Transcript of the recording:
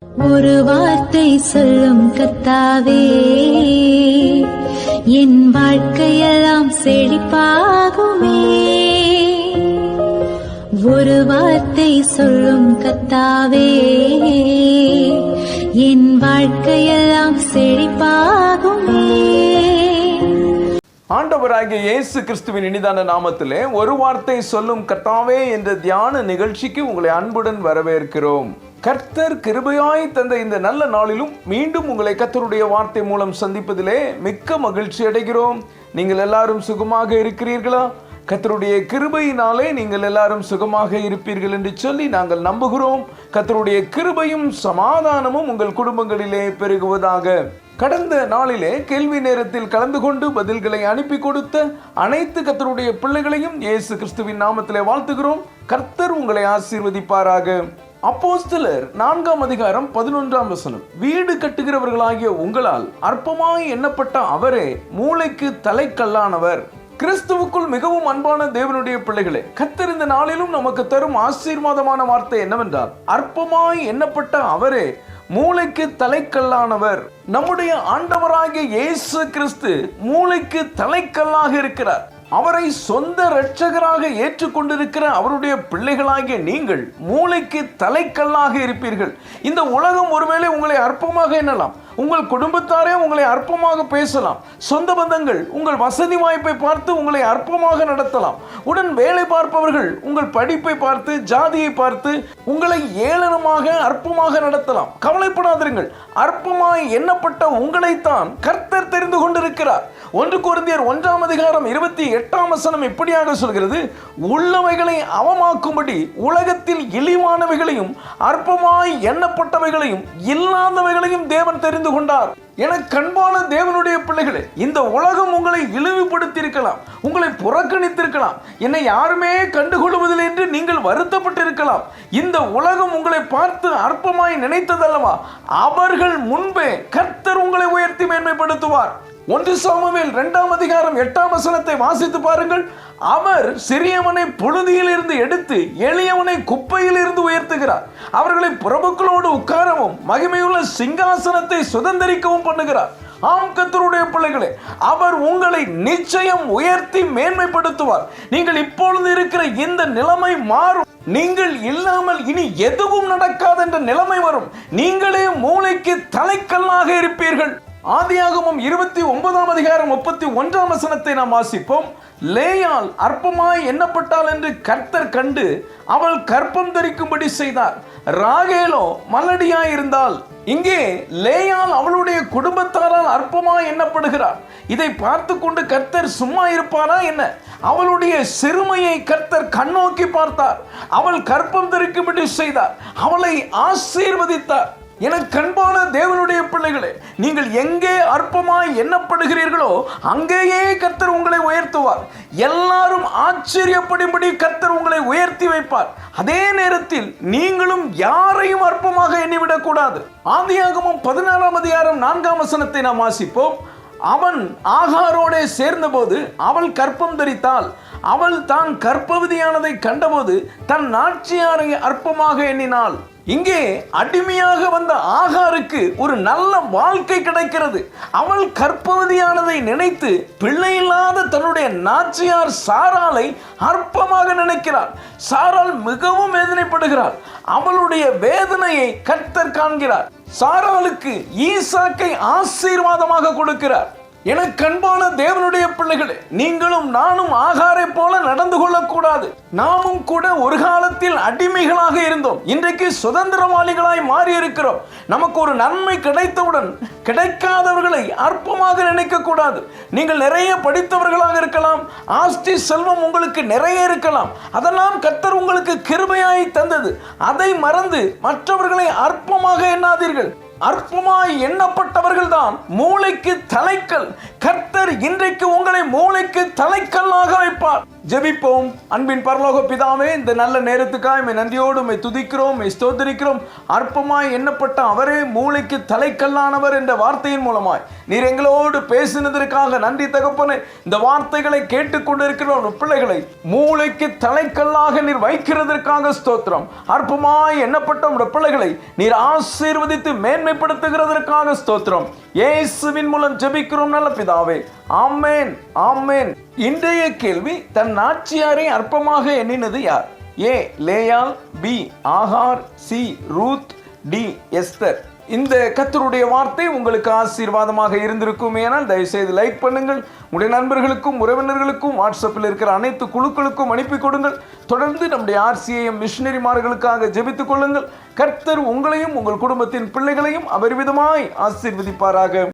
ஒரு வார்த்தை சொல்லும் கர்த்தாவே, என் வாழ்க்கையெல்லாம் செழிப்பாகுமே. ஒரு வார்த்தை சொல்லும் கர்த்தாவே, என் வாழ்க்கையெல்லாம் செழிப்பாகுமே. ஆண்டவராகிய இயேசு கிறிஸ்துவின் இனிதான நாமத்திலே ஒரு வார்த்தை சொல்லும் கர்த்தாவே என்ற தியான நிகழ்ச்சிக்கு உங்களை அன்புடன் வரவேற்கிறோம். கர்த்தர் கிருபையாய் தந்த இந்த நல்ல நாளிலும் மீண்டும் உங்களை கர்த்தருடைய வார்த்தை மூலம் சந்திப்பதிலே மிக்க மகிழ்ச்சி அடைகிறோம். நீங்கள் எல்லாரும் சுகமாக இருக்கிறீர்களா? கர்த்தருடைய கிருபையினாலே நீங்கள் எல்லாரும் சுகமாக இருப்பீர்கள் என்று சொல்லி நாங்கள் நம்புகிறோம். கர்த்தருடைய கிருபையும் சமாதானமும் உங்கள் குடும்பங்களிலே பெருகுவதாக. கடந்த நாளிலே கேள்வி நேரத்தில் கலந்து கொண்டு பதில்களை அனுப்பி கொடுத்த அனைத்து கர்த்தருடைய பிள்ளைகளையும் இயேசு கிறிஸ்துவின் நாமத்திலே வாழ்த்துகிறோம். கர்த்தர் உங்களை ஆசீர்வதிப்பாராக. அப்போஸ்தலர் 4ஆம் அதிகாரம் 11ஆம் வசனம். வீடு கட்டுகிறவர்களாகிய உங்களால் அற்பமாய் எண்ணப்பட்ட அவரே மூளைக்கு தலைக்கல்லானவர். கிறிஸ்துவுக்குள் மிகவும் அன்பான தேவனுடைய பிள்ளைகளே, கர்த்தர் இந்த நாளிலும் நமக்கு தரும் ஆசீர்வாதமான வார்த்தை என்னவென்றால், அற்பமாய் எண்ணப்பட்ட அவரே மூளைக்கு தலைக்கல்லானவர். நம்முடைய ஆண்டவராகிய இயேசு கிறிஸ்து மூளைக்கு தலைக்கல்லாக இருக்கிறார். அவரை சொந்த இரட்சகராக ஏற்றுக்கொண்டிருக்கிற அவருடைய பிள்ளைகளாகிய நீங்கள் மூளைக்கு தலைக்கல்லாக இருப்பீர்கள். இந்த உலகம் ஒருவேளை உங்களை அற்பமாக எண்ணலாம், உங்கள் குடும்பத்தாரே உங்களை அற்பமாக பேசலாம், சொந்த பந்தங்கள் உங்கள் வசதி வாய்ப்பை பார்த்து உங்களை அற்பமாக நடத்தலாம், உடன் வேலை பார்ப்பவர்கள் உங்கள் படிப்பை பார்த்து ஜாதியை பார்த்து உங்களை ஏளனமாக அற்பமாக நடத்தலாம். கவலைப்படாதிருங்கள். அற்பமாய் எண்ணப்பட்ட உங்களைத்தான் கர்த்தர் தெரிந்து கொண்டிருக்கிறார். 1 கொரிந்தியர் 1ஆம் அதிகாரம் 28ஆம் வசனம் இப்படியாக சொல்கிறது, உள்ளவைகளை அவமாக்கும்படி உலகத்தில் இழிவானவைகளையும் அற்பமாய் எண்ணப்பட்டவைகளையும் இல்லாதவைகளையும் தேவன் தெரிந்து கொண்டார். என கண்பான தேவனுடைய பிள்ளைகளே, இந்த உலகம் உங்களை இழிவுபடுத்தியிருக்கலாம், உங்களை புறக்கணித்திருக்கலாம், என்னை யாருமே கண்டுகொள்வதில்லை என்று நீங்கள் வருத்தப்பட்டிருக்கலாம். இந்த உலகம் உங்களை பார்த்து அற்பமாய் நினைத்ததல்லவா, அவர்கள் முன்பே கர்த்தர் உங்களை உயர்த்தி மேன்மைப்படுத்துவார். 1 சாமுவேல் 2ஆம் அதிகாரம் 8ஆம் வசனத்தை வாசித்து பாருங்கள். அவர் சிறியவனை புழுதியில் இருந்து எடுத்து எளியவனை குப்பையில் இருந்து உயர்த்துகிறார். அவர்களை பிரபுக்களோடு உட்காரவும் மகிமையுள்ள சிங்காசனத்தை சுதந்தரிக்கவும் பண்ணுகிறார். ஆம் கர்த்தருடைய பிள்ளைகளே, அவர் உங்களை நிச்சயம் உயர்த்தி மேன்மைப்படுத்துவார். நீங்கள் இப்பொழுது இருக்கிற இந்த நிலைமை மாறும். நீங்கள் இல்லாமல் இனி எதுவும் நடக்காது என்ற நிலைமை வரும். நீங்களே மூளைக்கு தலைக்கல்லாக இருப்பீர்கள். ஆதியாகமம் 29ஆம் அதிகாரம் 31ஆம் வசனத்தை நாம் வாசிப்போம். லேயாள் அற்பமாய் எண்ணப்பட்டாள் என்று கர்த்தர் கண்டு அவள் கற்பம் தரிக்கும்படி செய்தார். ராகேலோ மலடியாய் இருந்தாள். இங்கே லேயாள் அவளுடைய குடும்பத்தாரால் அற்பமாய் எண்ணப்படுகிறார். இதை பார்த்து கொண்டு கர்த்தர் சும்மா இருப்பாரா என்ன? அவளுடைய சிறுமையை கர்த்தர் கண்ணோக்கி பார்த்தார். அவள் கற்பம் தரிக்கும்படி செய்தார். அவளை ஆசீர்வதித்தார். என கண்பான தேவனுடைய பிள்ளைகளே, நீங்கள் எங்கே அற்பமாய் எண்ணப்படுகிறீர்களோ அங்கேயே கர்த்தர் உங்களை உயர்த்துவார். எல்லாரும் ஆச்சரியப்படும்படி கர்த்தர் உங்களை உயர்த்தி வைப்பார். அதே நேரத்தில் நீங்களும் யாரையும் அற்பமாக எண்ணிவிடக் கூடாது. ஆதியாகமம் 16ஆம் அதிகாரம் 4ஆம் வசனத்தை நாம் வாசிப்போம். அவன் ஆகாரோடே சேர்ந்தபோது அவள் கற்பம் தரித்தாள். அவள் தான் கற்பவதியானதை கண்டபோது தன் நாச்சியாரை அற்பமாக எண்ணினாள். இங்கே அடிமையாக வந்த ஆகாருக்கு ஒரு நல்ல வாழ்க்கை கிடைக்கிறது. அவள் கற்பவதியானதை நினைத்து பிள்ளை இல்லாத தன்னுடைய நாச்சியார் சாராளை அற்பமாக நினைக்கிறார். சாராள் மிகவும் வேதனைப்படுகிறார். அவளுடைய வேதனையை கர்த்தர் காண்கிறார். சாராளுக்கு ஈசாக்கை ஆசீர்வாதமாக கொடுக்கிறார். என கண்பான தேவனுடைய பிள்ளைகளே, நீங்களும் நானும் ஆகாரை போல நடந்து கொள்ளக்கூடாது. நாமும் கூட ஒரு காலத்தில் அடிமைகளாக இருந்தோம். இன்றைக்கு சுதந்திரவாளிகளாய் மாறி இருக்கிறோம். நமக்கு ஒரு நன்மை கிடைத்தவுடன் கிடைக்காதவர்களை அற்பமாக நினைக்க கூடாது. நீங்கள் நிறைய படித்தவர்களாக இருக்கலாம், ஆஸ்தி செல்வம் உங்களுக்கு நிறைய இருக்கலாம். அதெல்லாம் கர்த்தர் உங்களுக்கு கிருபையாய் தந்தது. அதை மறந்து மற்றவர்களை அற்பமாக எண்ணாதீர்கள். அற்பமாய் எண்ணப்பட்டவர்கள் தான் மூளைக்கு தலைக்கல். கர்த்தர் இன்றைக்கு உங்களை மூளைக்கு தலைக்கல்லாக வைப்பார். ஜெபிப்போம். அன்பின் பரலோக பிதாவே, இந்த நல்ல நேரத்துக்காய் நன்றியோடு துதிக்கிறோம், ஸ்தோத்திரிக்கிறோம். அற்பமாய் எண்ணப்பட்ட அவரே மூளைக்கு தலைக்கல்லானவர் என்ற வார்த்தையின் மூலமாய் நீர் எங்களோடு பேசினதற்காக நன்றி தகப்பனே. இந்த வார்த்தைகளை கேட்டுக்கொண்டிருக்கிற பிள்ளைகளை மூளைக்கு தலைக்கல்லாக நீர் வைக்கிறதற்காக ஸ்தோத்திரம். அற்பமாய் எண்ணப்பட்ட உடைய பிள்ளைகளை நீர் ஆசீர்வதித்து மேன்மைப்படுத்துகிறதற்காக ஸ்தோத்திரம். இயேசுவின் மூலம் ஜெபிக்கிறோம் நல்ல பிதாவே, ஆமென், ஆமென். இன்றைய கேள்வி, தன் நாச்சியாரை அற்பமாக எண்ணினது யார்? ஏ லேயாள், பி ஆகார், சி ரூத், டி எஸ்தர். இந்த கர்த்தருடைய வார்த்தை உங்களுக்கு ஆசீர்வாதமாக இருந்திருக்கும். ஏனால் தயவுசெய்து லைக் பண்ணுங்கள். உங்களுடைய நண்பர்களுக்கும் உறவினர்களுக்கும் வாட்ஸ்அப்பில் இருக்கிற அனைத்து குழுக்களுக்கும் அனுப்பி கொடுங்கள். தொடர்ந்து நம்முடைய RCIM மிஷனரிமார்களுக்காக ஜெபித்துக் கொள்ளுங்கள். கர்த்தர் உங்களையும் உங்கள் குடும்பத்தின் பிள்ளைகளையும் அபரிவிதமாய் ஆசீர்வதிப்பாராக.